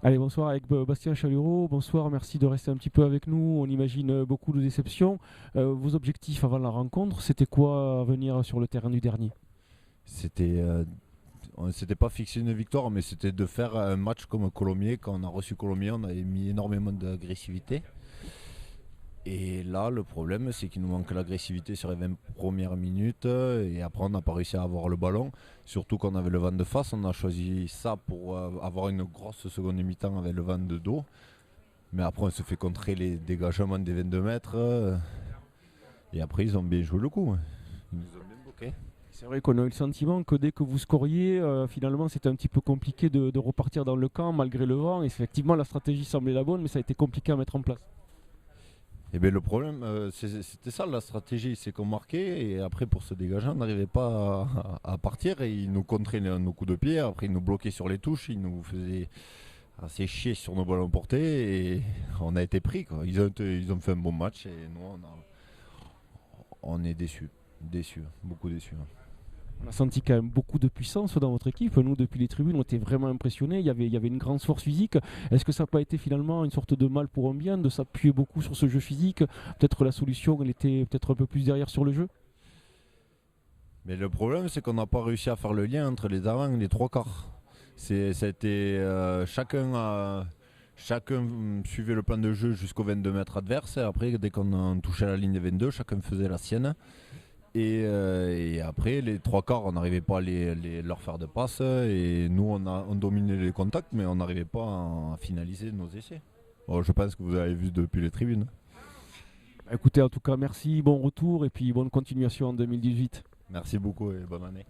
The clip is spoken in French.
Allez, bonsoir avec Bastien Chalureau. Bonsoir, merci de rester un petit peu avec nous. On imagine beaucoup de déceptions. Vos objectifs avant la rencontre, c'était quoi à venir sur le terrain du dernier? C'était, on ne s'était pas fixé une victoire, mais c'était de faire un match comme Colomiers. Quand on a reçu Colomiers, on avait mis énormément d'agressivité. Et là, le problème, c'est qu'il nous manque l'agressivité sur les 20 premières minutes. Et après, on n'a pas réussi à avoir le ballon. Surtout qu'on avait le vent de face. On a choisi ça pour avoir une grosse seconde mi-temps avec le vent de dos. Mais après, on se fait contrer les dégagements des 22 mètres. Et après, ils ont bien joué le coup, hein. Ils nous ont bien bloqué. C'est vrai qu'on a eu le sentiment que dès que vous scoriez, finalement, c'était un petit peu compliqué de repartir dans le camp malgré le vent. Et effectivement, la stratégie semblait la bonne, mais ça a été compliqué à mettre en place. Et bien le problème, c'était ça la stratégie, c'est qu'on marquait et après pour se dégager, on n'arrivait pas à partir et ils nous contraient nos coups de pied, après ils nous bloquaient sur les touches, ils nous faisaient assez chier sur nos ballons portés et on a été pris, quoi. Ils ont fait un bon match et nous on est déçus, déçus, beaucoup déçus, hein. On a senti quand même beaucoup de puissance dans votre équipe. Nous, depuis les tribunes, on était vraiment impressionnés. Il y avait une grande force physique. Est-ce que ça n'a pas été finalement une sorte de mal pour un bien de s'appuyer beaucoup sur ce jeu physique? Peut-être la solution, elle était peut-être un peu plus derrière sur le jeu. Mais le problème c'est qu'on n'a pas réussi à faire le lien entre les avant et les trois quarts. Ça a été chacun suivait le plan de jeu jusqu'aux 22 mètres adverses et après dès qu'on touchait la ligne des 22, chacun faisait la sienne. Et après, les trois quarts, on n'arrivait pas à leur faire de passe. Et nous, on dominait les contacts, mais on n'arrivait pas à finaliser nos essais. Bon, je pense que vous avez vu depuis les tribunes. Bah, écoutez, en tout cas, merci, bon retour et puis bonne continuation en 2018. Merci beaucoup et bonne année.